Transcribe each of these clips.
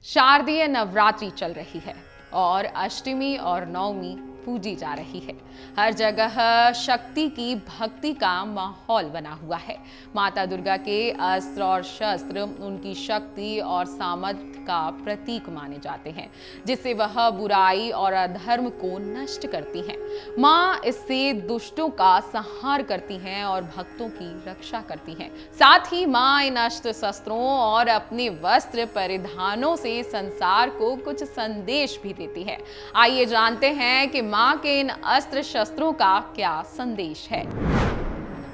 शारदीय नवरात्रि चल रही है और अष्टमी और नवमी पूजी जा रही है। हर जगह शक्ति की भक्ति का माहौल बना हुआ है। माता दुर्गा के अस्त्र और शस्त्र उनकी शक्ति और सामर्थ्य का प्रतीक माने जाते हैं, जिससे वह बुराई और अधर्म को नष्ट करती हैं। माँ इससे दुष्टों का संहार करती हैं और भक्तों की रक्षा करती हैं। साथ ही माँ इन अस्त्र शस्त्रों और अपने वस्त्र परिधानों से संसार को कुछ संदेश भी देती है। आइए जानते हैं कि माँ के इन अस्त्र शस्त्रों का क्या संदेश है।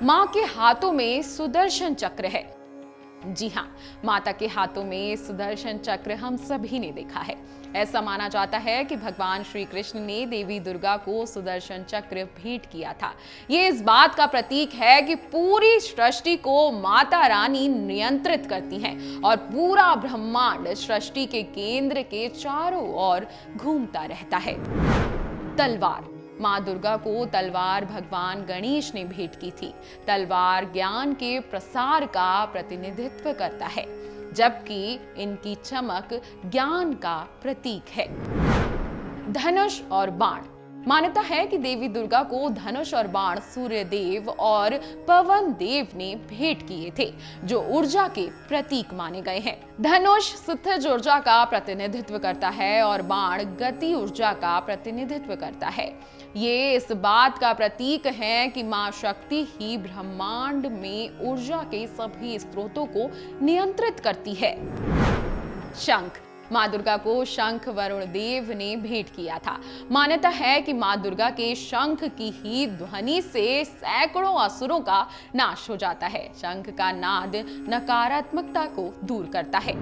माँ के हाथों में सुदर्शन चक्र है। जी हाँ, माता के हाथों में सुदर्शन चक्र हम सभी ने देखा है। ऐसा माना जाता है कि भगवान श्री कृष्ण ने देवी दुर्गा को सुदर्शन चक्र भेंट किया था। ये इस बात का प्रतीक है कि पूरी सृष्टि को माता रानी नियंत्रित करती हैं और पूरा ब्रह्मांड सृष्टि के केंद्र के चारों ओर घूमता रहता है। तलवार। माँ दुर्गा को तलवार भगवान गणेश ने भेंट की थी। तलवार ज्ञान के प्रसार का प्रतिनिधित्व करता है, जबकि इनकी चमक ज्ञान का प्रतीक है। धनुष और बाण। मान्यता है कि देवी दुर्गा को धनुष और बाण सूर्य देव और पवन देव ने भेंट किए थे, जो ऊर्जा के प्रतीक माने गए हैं। धनुष स्थिज ऊर्जा का प्रतिनिधित्व करता है और बाण गति ऊर्जा का प्रतिनिधित्व करता है। ये इस बात का प्रतीक है कि मां शक्ति ही ब्रह्मांड में ऊर्जा के सभी स्रोतों को नियंत्रित करती है। शंख। माँ दुर्गा को शंख वरुण देव ने भेंट किया था। मान्यता है कि माँ दुर्गा के शंख की ही ध्वनि से सैकड़ों असुरों का नाश हो जाता है। शंख का नाद नकारात्मकता को दूर करता है।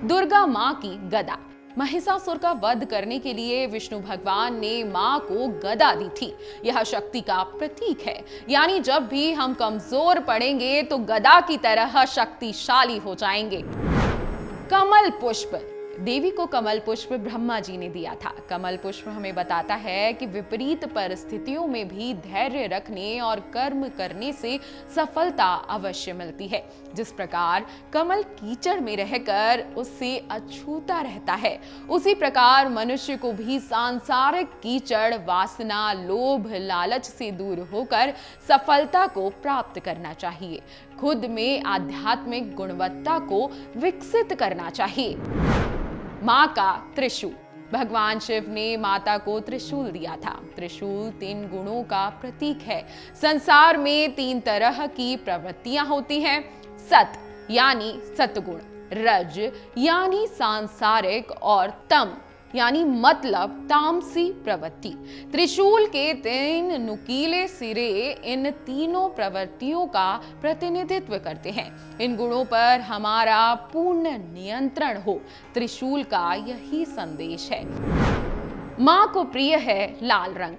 दुर्गा माँ की गदा। महिषासुर का वध करने के लिए विष्णु भगवान ने माँ को गदा दी थी। यह शक्ति का प्रतीक है, यानी जब भी हम कमजोर पड़ेंगे तो गदा की तरह शक्तिशाली हो जाएंगे। कमल पुष्प। देवी को कमल पुष्प ब्रह्मा जी ने दिया था। कमल पुष्प हमें बताता है कि विपरीत परिस्थितियों में भी धैर्य रखने और कर्म करने से सफलता अवश्य मिलती है। जिस प्रकार कमल कीचड़ में रहकर उससे अछूता रहता है, उसी प्रकार मनुष्य को भी सांसारिक कीचड़, वासना, लोभ, लालच से दूर होकर सफलता को प्राप्त करना चाहिए। खुद में आध्यात्मिक गुणवत्ता को विकसित करना चाहिए। माँ का त्रिशूल। भगवान शिव ने माता को त्रिशूल दिया था। त्रिशूल 3 गुणों का प्रतीक है। संसार में 3 तरह की प्रवृत्तियां होती हैं। सत यानी सतगुण, रज यानी सांसारिक और तम यानी मतलब तामसी प्रवृत्ति। त्रिशूल के 3 नुकीले सिरे इन तीनों प्रवृत्तियों का प्रतिनिधित्व करते हैं। इन गुणों पर हमारा पूर्ण नियंत्रण हो, त्रिशूल का यही संदेश है। माँ को प्रिय है लाल रंग।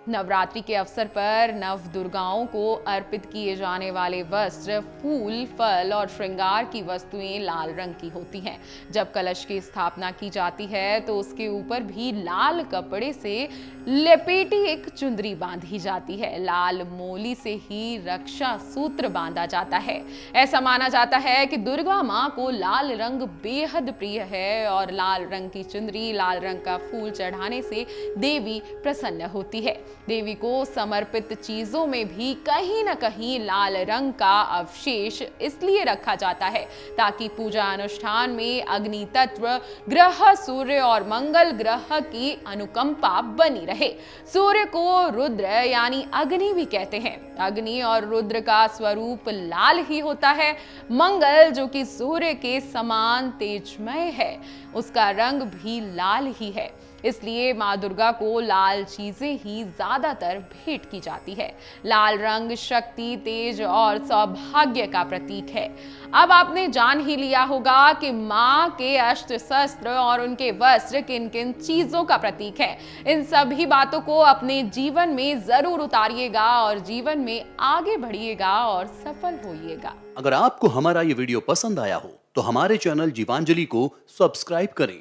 नवरात्रि के अवसर पर नव दुर्गाओं को अर्पित किए जाने वाले वस्त्र, फूल, फल और श्रृंगार की वस्तुएं लाल रंग की होती हैं। जब कलश की स्थापना की जाती है तो उसके ऊपर भी लाल कपड़े से लपेटी एक चुंदरी बांधी जाती है। लाल मोली से ही रक्षा सूत्र बांधा जाता है। ऐसा माना जाता है कि दुर्गा माँ को लाल रंग बेहद प्रिय है और लाल रंग की चुंदरी, लाल रंग का फूल चढ़ाने से देवी प्रसन्न होती है। देवी को समर्पित चीजों में भी कहीं न कहीं लाल रंग का अवशेष इसलिए रखा जाता है ताकि पूजा अनुष्ठान में अग्नि तत्व, ग्रह सूर्य और मंगल ग्रह की अनुकंपा बनी रहे। सूर्य को रुद्र यानी अग्नि भी कहते हैं। अग्नि और रुद्र का स्वरूप लाल ही होता है। मंगल जो कि सूर्य के समान तेजमय है, उसका रंग भी लाल ही है। इसलिए माँ दुर्गा को लाल चीजें ही ज्यादातर भेंट की जाती है। लाल रंग शक्ति, तेज और सौभाग्य का प्रतीक है। अब आपने जान ही लिया होगा कि माँ के अस्त्र शस्त्र और उनके वस्त्र किन किन चीजों का प्रतीक है। इन सभी बातों को अपने जीवन में जरूर उतारिएगा और जीवन में आगे बढ़िएगा और सफल होइएगा। अगर आपको हमारा ये वीडियो पसंद आया हो तो हमारे चैनल जीवांजलि को सब्सक्राइब करें।